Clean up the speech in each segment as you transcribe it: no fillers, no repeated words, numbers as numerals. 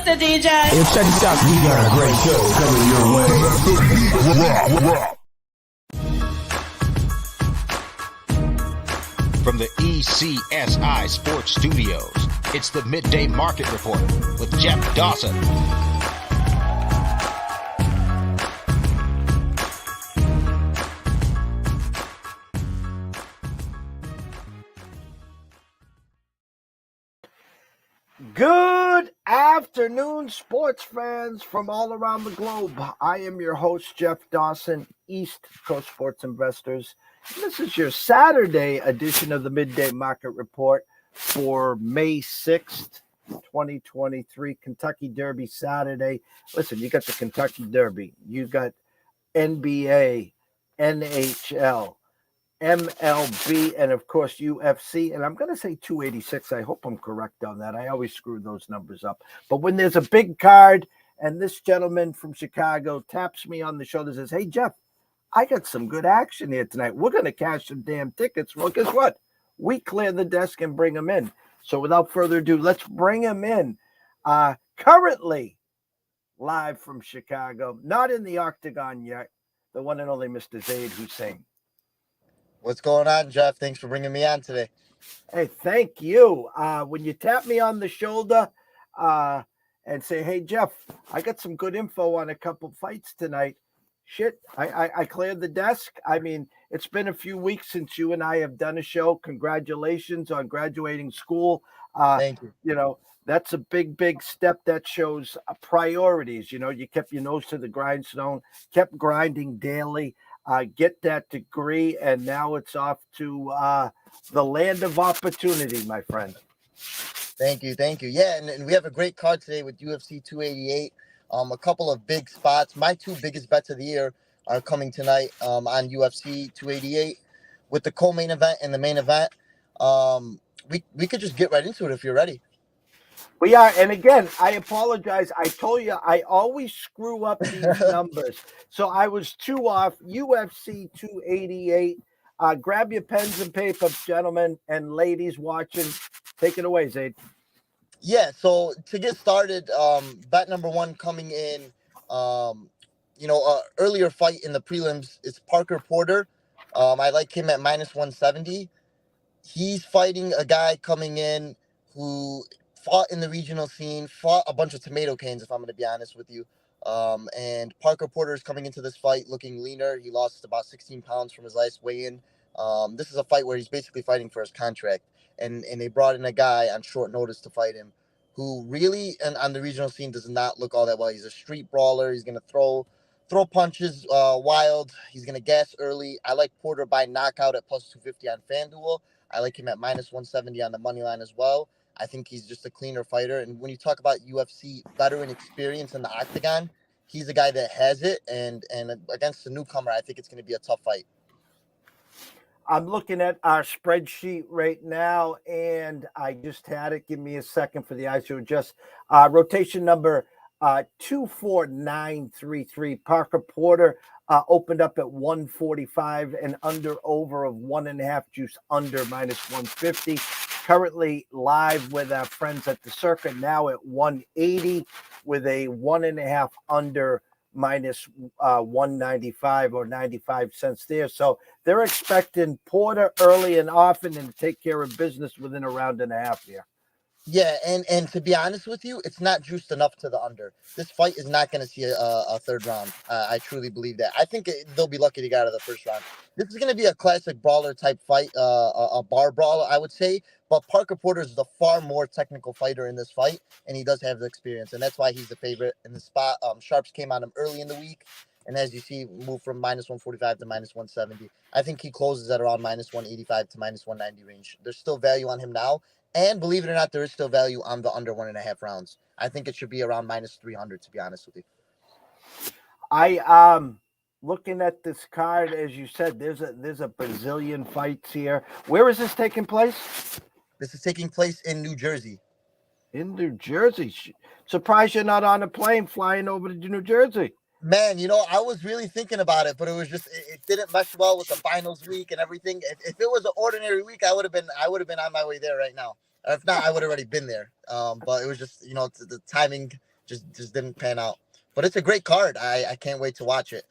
Mr. DJ. Hey, check this out. We got a great show coming your way. From the ECSI Sports Studios, it's the Midday Market Report with Jeff Dawson. Good afternoon, sports fans from all around the globe. I am your host, Jeff Dawson, East Coast Sports Investors. This is your Saturday edition of the Midday Market Report for May 6th, 2023, Kentucky Derby Saturday. Listen, you got the Kentucky Derby. You got NBA, NHL, MLB, and of course UFC, and I'm going to say 286. I hope I'm correct on that. I always screw those numbers up. But when there's a big card and this gentleman from Chicago taps me on the shoulder and says, "Hey, Jeff, I got some good action here tonight. We're going to cash some damn tickets." Well, guess what? We clear the desk and bring them in. So without further ado, let's bring him in. Currently live from Chicago, not in the Octagon yet, the one and only Mr. Zayd Hussein. What's going on, Jeff? Thanks for bringing me on today. Hey, thank you. When you tap me on the shoulder and say, "Hey, Jeff, I got some good info on a couple fights tonight," shit, I cleared the desk. I mean, it's been a few weeks since you and I have done a show. Congratulations on graduating school. Thank you. You know, that's a big step that shows priorities. You know, you kept your nose to the grindstone, kept grinding daily. Get that degree, and now it's off to the land of opportunity, my friend. Thank you. Yeah, and we have a great card today with UFC 288. A couple of big spots. My two biggest bets of the year are coming tonight on UFC 288 with the co-main event and the main event. We could just get right into it if you're ready. We are, and again, I apologize. I told you I always screw up these numbers. So I was two off. UFC 288. Grab your pens and paper, gentlemen and ladies watching. Take it away, Zayd. Yeah, so to get started, bet number one coming in, earlier fight in the prelims is Parker Porter. I like him at minus 170. He's fighting a guy coming in who fought in the regional scene, fought a bunch of tomato cans, if I'm going to be honest with you. And Parker Porter is coming into this fight looking leaner. He lost about 16 pounds from his last weigh-in. This is a fight where he's basically fighting for his contract. And they brought in a guy on short notice to fight him who really, and on the regional scene, does not look all that well. He's a street brawler. He's going to throw punches wild. He's going to gas early. I like Porter by knockout at plus 250 on FanDuel. I like him at minus 170 on the money line as well. I think he's just a cleaner fighter. And when you talk about UFC veteran experience in the Octagon, he's a guy that has it. And against the newcomer, I think it's going to be a tough fight. I'm looking at our spreadsheet right now, and I just had it. Give me a second for the eyes to adjust. Rotation number 24933. Parker Porter opened up at 145 and over of 1.5 juice under minus 150. Currently live with our friends at the circuit now at 180 with a 1.5 under minus 195 or 95 cents there. So they're expecting Porter early and often and to take care of business within a round and a half here. Yeah, and to be honest with you, it's not juiced enough to the under. This fight is not going to see a third round. I truly believe that. I think they'll be lucky to get out of the first round. This is going to be a classic brawler type fight, a bar brawler, I would say. But Parker Porter is the far more technical fighter in this fight, and he does have the experience, and that's why he's the favorite in the spot. Sharps came on him early in the week, and as you see, moved from minus 145 to minus 170. I think he closes at around minus 185 to minus 190 range. There's still value on him now. And believe it or not, there is still value on the under 1.5 rounds. I think it should be around minus 300, to be honest with you. Looking at this card, as you said, there's a Brazilian fights here. Where is this taking place? This is taking place in New Jersey. In New Jersey. Surprised you're not on a plane flying over to New Jersey. Man, I was really thinking about it, but it was just it didn't mesh well with the finals week and everything. If it was an ordinary week, I would have been on my way there right now. Or if not, I would have already been there. But it was just the timing just didn't pan out. But it's a great card. I can't wait to watch it.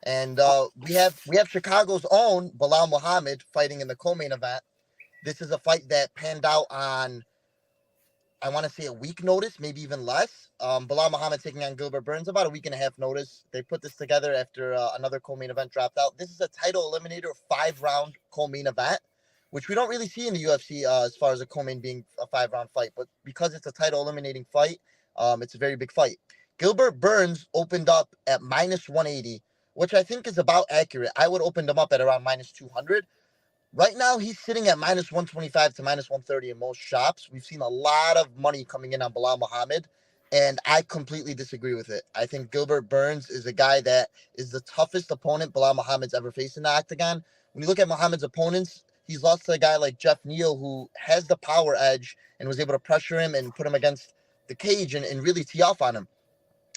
And we have Chicago's own Bilal Muhammad fighting in the co-main event. This is a fight that panned out on, I want to say, a week notice, maybe even less. Bilal Muhammad taking on Gilbert Burns, about a week and a half notice. They put this together after another co-main event dropped out. This is a title eliminator, 5-round co-main event, which we don't really see in the UFC as far as a co-main being a 5-round fight. But because it's a title eliminating fight, it's a very big fight. Gilbert Burns opened up at minus 180, which I think is about accurate. I would open him up at around minus 200. Right now, he's sitting at minus 125 to minus 130 in most shops. We've seen a lot of money coming in on Bilal Muhammad, and I completely disagree with it. I think Gilbert Burns is a guy that is the toughest opponent Bilal Muhammad's ever faced in the Octagon. When you look at Muhammad's opponents, he's lost to a guy like Jeff Neal, who has the power edge and was able to pressure him and put him against the cage and really tee off on him.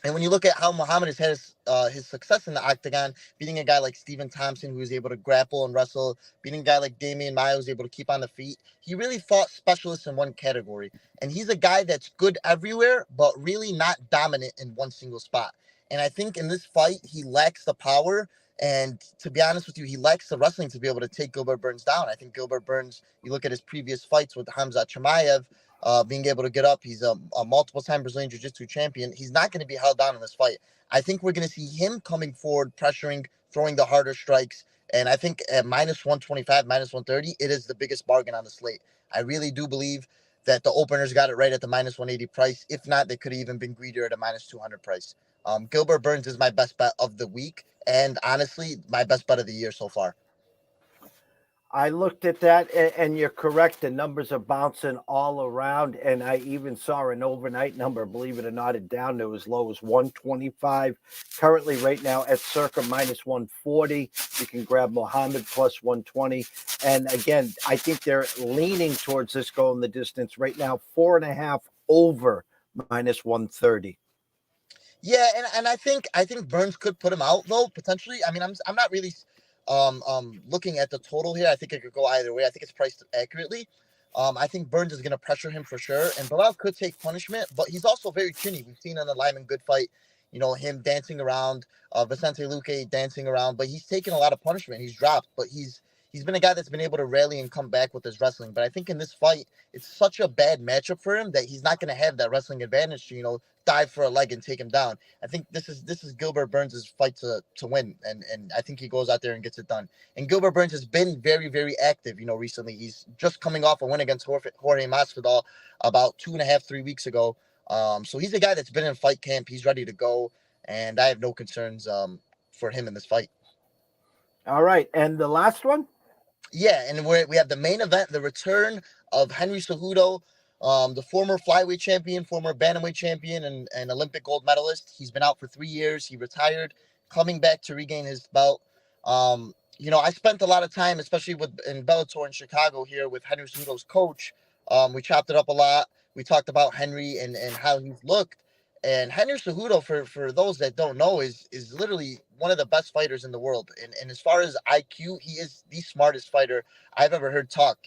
And when you look at how Muhammad has had his success in the Octagon, beating a guy like Stephen Thompson, who was able to grapple and wrestle, beating a guy like Damian Maia, who was able to keep on the feet, he really fought specialists in one category. And he's a guy that's good everywhere, but really not dominant in one single spot. And I think in this fight, he lacks the power. And to be honest with you, he lacks the wrestling to be able to take Gilbert Burns down. I think Gilbert Burns, you look at his previous fights with Hamza Chimaev, being able to get up. He's a multiple-time Brazilian Jiu-Jitsu champion. He's not going to be held down in this fight. I think we're going to see him coming forward, pressuring, throwing the harder strikes. And I think at minus 125, minus 130, it is the biggest bargain on the slate. I really do believe that the openers got it right at the minus 180 price. If not, they could have even been greedier at a minus 200 price. Gilbert Burns is my best bet of the week, and honestly, my best bet of the year so far. I looked at that, and you're correct. The numbers are bouncing all around, and I even saw an overnight number, believe it or not, it down to as low as 125. Currently, right now, at circa minus 140. You can grab Muhammad plus 120. And again, I think they're leaning towards this going the distance right now, 4.5 over minus 130. Yeah, and I think Burns could put him out though, potentially. I mean, I'm not really looking at the total here. I think it could go either way. I think it's priced accurately. I think Burns is going to pressure him for sure, and Bilal could take punishment, but he's also very chinny. We've seen in the Lyman Good fight, him dancing around, Vicente Luque dancing around, but he's taken a lot of punishment. He's dropped, but he's been a guy that's been able to rally and come back with his wrestling. But I think in this fight, it's such a bad matchup for him that he's not going to have that wrestling advantage to, dive for a leg and take him down. I think this is Gilbert Burns' fight to win, and I think he goes out there and gets it done. And Gilbert Burns has been very, very active, recently. He's just coming off a win against Jorge Masvidal about 2.5, 3 weeks ago. So he's a guy that's been in fight camp. He's ready to go, and I have no concerns for him in this fight. All right, and the last one? Yeah, and we have the main event, the return of Henry Cejudo, the former flyweight champion, former bantamweight champion, and Olympic gold medalist. He's been out for 3 years. He retired, coming back to regain his belt. I spent a lot of time, especially in Bellator in Chicago here with Henry Cejudo's coach. We chopped it up a lot. We talked about Henry and how he's looked. And Henry Cejudo, for those that don't know, is literally one of the best fighters in the world. And as far as IQ, he is the smartest fighter I've ever heard talk.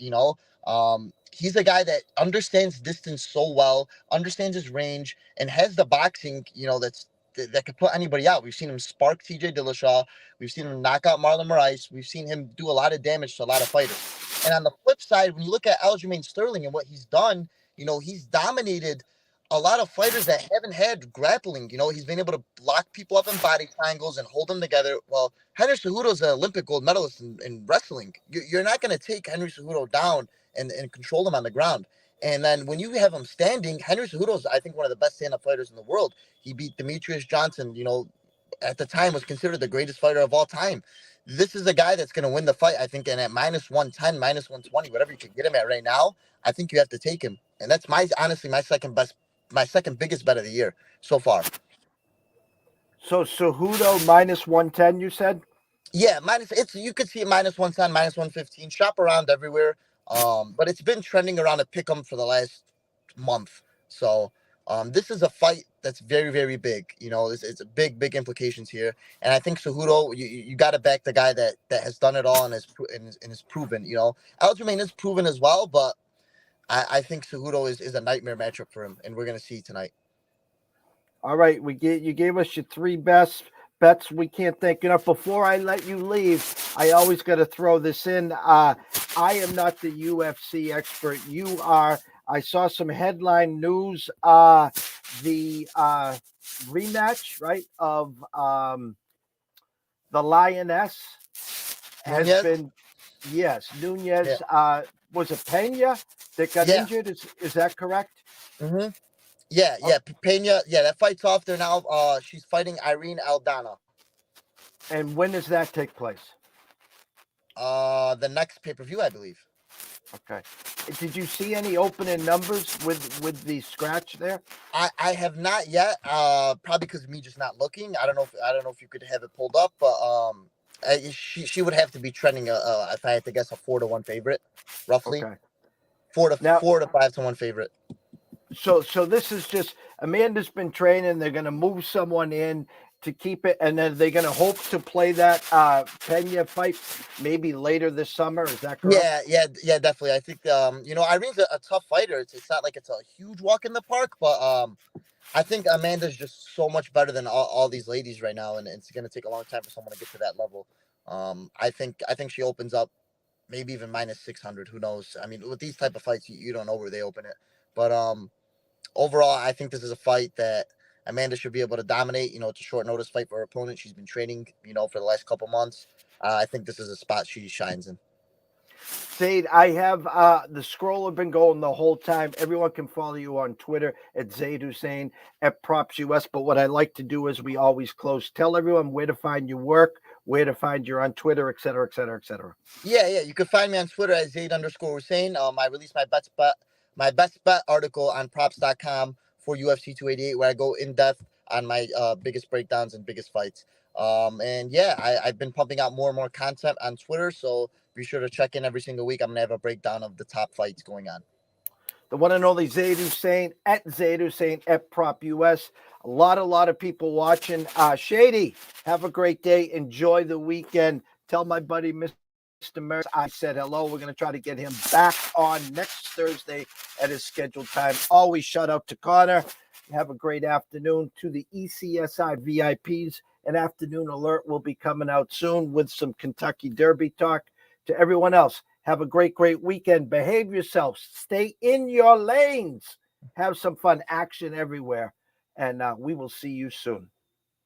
He's a guy that understands distance so well, understands his range, and has the boxing, that could put anybody out. We've seen him spark TJ Dillashaw. We've seen him knock out Marlon Moraes. We've seen him do a lot of damage to a lot of fighters. And on the flip side, when you look at Aljamain Sterling and what he's done, he's dominated a lot of fighters that haven't had grappling. He's been able to lock people up in body triangles and hold them together. Well, Henry Cejudo is an Olympic gold medalist in wrestling. You're not going to take Henry Cejudo down and control him on the ground. And then when you have him standing, Henry Cejudo is, I think, one of the best stand-up fighters in the world. He beat Demetrius Johnson, at the time was considered the greatest fighter of all time. This is a guy that's going to win the fight, I think, and at minus 110, minus 120, whatever you can get him at right now, I think you have to take him. And that's honestly my second biggest bet of the year so far. So Cejudo minus 110, you said? Yeah, you could see it minus 110, minus 115. Shop around everywhere. But it's been trending around a pick 'em for the last month. So this is a fight that's very, very big. It's a big implications here. And I think Cejudo, you got to back the guy that has done it all and is proven. Aljamain is proven as well, but I think Cejudo is a nightmare matchup for him, and we're going to see tonight. All right, you gave us your three best bets. We can't thank you enough. Before I let you leave, I always got to throw this in. I am not the UFC expert. You are. I saw some headline news. The rematch, right, of the Lioness has Nunez? been, yes, Yeah. Nunez. Was it Pena that got Yeah. injured? Is that correct? Mm-hmm. Yeah, Oh, yeah. Pena, yeah, that fight's off there now. She's fighting Irene Aldana. and when does that take place? The next pay-per-view, I believe. Okay. Did you see any opening numbers with the scratch there? I have not yet. Probably because of me just not looking. I don't know if you could have it pulled up, but she would have to be trending. If I had to guess, a 4-1 favorite, roughly Okay. four to Now, 5-1 favorite. so this is just Amanda's been training. They're going to move someone in to keep it, and then they're going to hope to play that Pena fight maybe later this summer. Is that correct? Yeah, definitely. I think Irene's a tough fighter. It's not like it's a huge walk in the park, but I think Amanda's just so much better than all these ladies right now, and it's going to take a long time for someone to get to that level. I think she opens up maybe even minus 600. Who knows? I mean, with these type of fights, you don't know where they open it. But overall, I think this is a fight that Amanda should be able to dominate. It's a short notice fight for her opponent. She's been training, for the last couple months. I think this is a spot she shines in. Zayd, I have the scroller been going the whole time. Everyone can follow you on Twitter at Zayd Hussein at Props US. But what I like to do is we always close. Tell everyone where to find your work, where to find you on Twitter, et cetera, et cetera, et cetera. Yeah. You can find me on Twitter at Zayd_Hussein. I released my best bet article on props.com for UFC 288, where I go in depth on my biggest breakdowns and biggest fights. And yeah, I've been pumping out more and more content on Twitter, so be sure to check in every single week. I'm gonna have a breakdown of the top fights going on. The one and only Zayd Hussein at Zayd Hussein at Prop US. A lot of people watching. Shady, have a great day. Enjoy the weekend. Tell my buddy, Mr. Merritt, I said hello. We're going to try to get him back on next Thursday at his scheduled time. Always shout out to Connor. Have a great afternoon. To the ECSI VIPs, an afternoon alert will be coming out soon with some Kentucky Derby talk. To everyone else, have a great weekend. Behave yourselves. Stay in your lanes. Have some fun. Action everywhere. And we will see you soon.